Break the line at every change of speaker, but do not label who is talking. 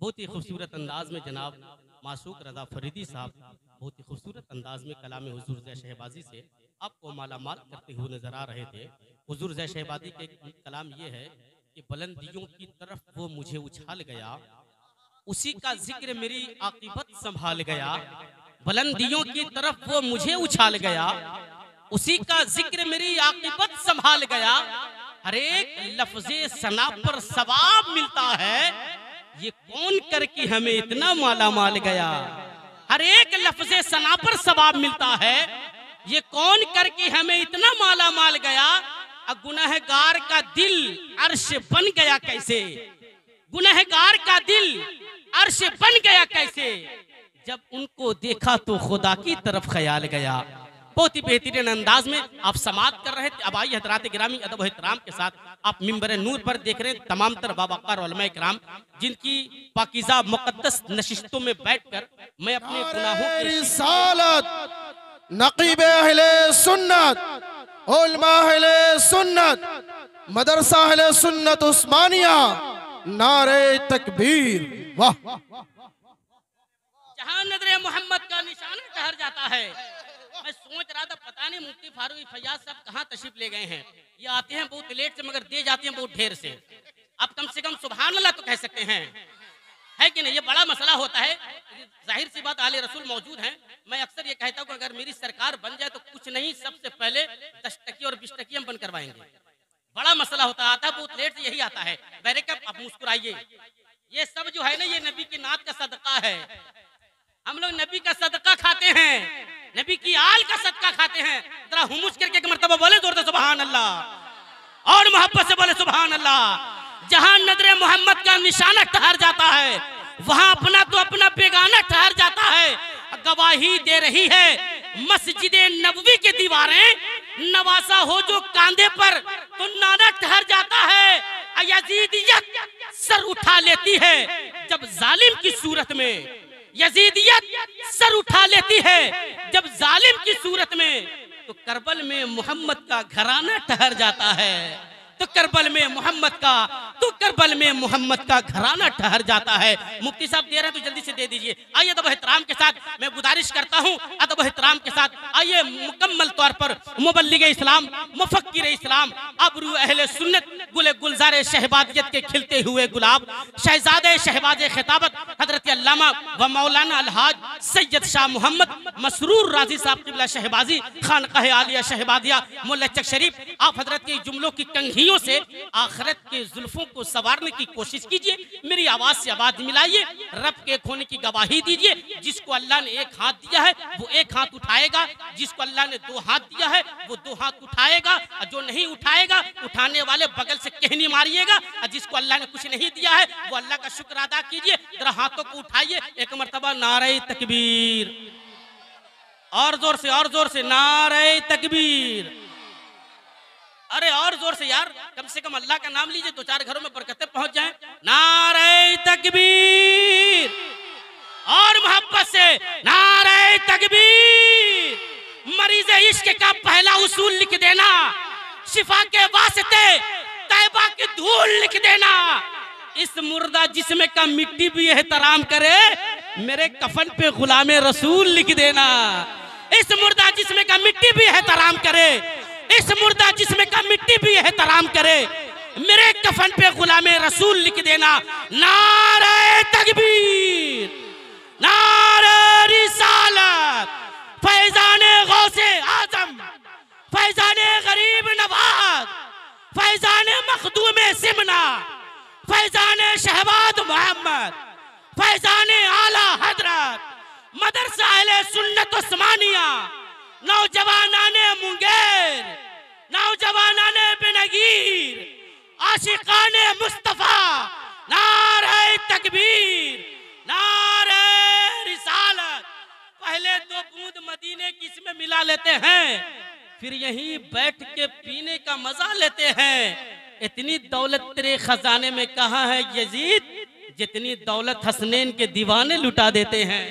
बहुत ही खूबसूरत अंदाज में जनाब मासूक रज़ा फरीदी साहब बहुत ही खूबसूरत अंदाज में कलाम हुजूर ज़ै शहबाजी से आपको मालामाल करते हुए नजर आ रहे थे। हुजूर ज़ै शहबाजी के कलाम ये है कि बुलंदियों की तरफ वो मुझे उछाल गया, उसी का जिक्र मेरी आकिबत संभाल गया। बुलंदियों की तरफ वो मुझे उछाल गया, उसी का जिक्र मेरी आकिबत संभाल गया। हर एक लफ्ज़े सना पर सवाब मिलता है, ये कौन करके हमें इतना माला माल गया। हर एक लफ्ज़े सना पर सवाब मिलता है, ये कौन करके हमें इतना माला माल गया। गुनहगार का दिल अर्श बन गया कैसे, गुनहगार का दिल अर्श बन गया कैसे, जब उनको देखा तो खुदा की तरफ ख्याल गया। बहुत ही बेहतरीन अंदाज में आप समाअत कर रहे थे। अब आइए हज़रात गिरामी अदब व एहतराम के साथ आप मिंबर नूर पर देख रहे हैं तमाम तर बावक़ार उलमा इकराम, जिनकी पाकीज़ा मुक़द्दस नशिस्तों में बैठकर मैं अपने गुनाहों की
रिसालत नक़ीब अहले सुन्नत उलमा अहले सुन्नत मदरसा अहले सुन्नत उस्मानिया नारे तकबीर। वाह,
जहां नजरे मोहम्मद का निशाना ठहर जाता है। मैं सोच रहा था पता नहीं मुफ्ती फारूक फैयाज साहब कहाँ तशरीफ ले गए हैं। ये आते हैं बहुत लेट से मगर दे जाते हैं बहुत ढेर से। अब कम से कम सुभान अल्लाह तो कह सकते हैं, है कि नहीं। ये बड़ा मसला होता है। जाहिर सी बात आले रसूल मौजूद हैं। मैं अक्सर ये कहता हूँ कि अगर मेरी सरकार बन जाए तो कुछ नहीं, सबसे पहले 10 टकी और 20 टकी हम बंद करवाएंगे। बड़ा मसला होता आता है, बहुत लेट से यही आता है। बैरकअप आप मुस्कुराइए, ये सब जो है ना ये नबी की नात का सदका है। हम लोग नबी का सदका खाते हैं, नबी की आल का सदका खाते हैं। जरा हुमुस करके एक मर्तबा बोले जोर से सुभान अल्लाह और मोहब्बत से बोले सुभान अल्लाह। जहां नजरे मोहम्मद का निशाना ठहर जाता है, वहां अपना तो अपना बेगाना ठहर जाता है। गवाही दे रही है मस्जिद नबवी की दीवारें, नवासा हो जो कांधे पर तो नाना ठहर जाता है। यजीदियत सर उठा लेती है जब जालिम की सूरत में, यजीदियत सर उठा लेती है जब जालिम की सूरत में, तो करबल में मोहम्मद का घराना ठहर जाता है। तो करबल में मोहम्मद का, तो करबल में मोहम्मद का घराना ठहर जाता है। मुफ्ती साहब दे रहे हैं तो जल्दी से दे दीजिए। आइए अदब एहतराम के साथ मैं गुजारिश करता हूं, अदब एहतराम के साथ आइए मुकम्मल तौर पर मुबल्लिग इस्लाम, मुफक्किर इस्लाम, अबरू अहले सुन्नत, गुले गुलजार शहबादियत के खिलते हुए गुलाब, शहजादे शहबाज खिताबत हजरत अल्लामा व मौलाना अलहाज सैयद शाह मोहम्मद मसरूर राजी साहब क़िबला शहबाजी खानकाह आलिया शहबादिया मुल्लचक शरीफ, आप हजरत के जुमलों की कंघियों से आखिरत के जुल्फों को संवारने की कोशिश कीजिए। मेरी आवाज से आवाज मिलाइए, रब के एक होने की गवाही दीजिए। जिसको अल्लाह ने एक हाथ दिया है वो एक हाथ उठाएगा, जिसको अल्लाह ने 2 हाथ दिया है वो 2 हाथ उठाएगा, और जो नहीं उठाएगा उठाने वाले बगल से कहनी मारिएगा। और जिसको अल्लाह ने कुछ नहीं दिया है वो अल्लाह का शुक्र अदा कीजिए। जरा हाथों को उठाइए एक मर्तबा नारे तकबीर, और जोर से नारे तकबीर। अरे और जोर से यार, कम से कम अल्लाह का नाम लीजिए, 2-4 घरों में बरकतें पहुंच जाएं। नारे तकबीर और मोहब्बत से नारे तकबीर। मरीज इश्क का पहला उसूल लिख देना, शिफा के वास्ते तैबा की धूल लिख देना। इस मुर्दा जिस्म का मिट्टी भी एहतराम करे, मेरे कफन पे गुलामे रसूल लिख देना। इस मुर्दा जिस्म का मिट्टी भी एहतराम करे, इस मुर्दा जिस्म का मिट्टी भी एहतराम करे, मेरे कफन पे गुलामे रसूल लिख देना। नारे तकबीर, नारे रिसालत, फैजाने गौसे आजम, फैजाने गरीब नवाज, फैजाने मखदूम सिमना, फैजाने शहबाद मोहम्मद, फैजाने आला हजरत, मदरसा अहले सुन्नत उस्मानिया, नौजवानाने मुंगेर, नौजवानाने बेनगीर, आशिकाने मुस्तफा, नारे तकबीर, नारे रिसालत। पहले 2 बूंद मदीने की इसमें मिला लेते हैं, फिर यहीं बैठ के पीने का मजा लेते हैं। इतनी दौलत तेरे खजाने में कहाँ है यजीद, जितनी दौलत हसनैन के दीवाने लुटा देते हैं।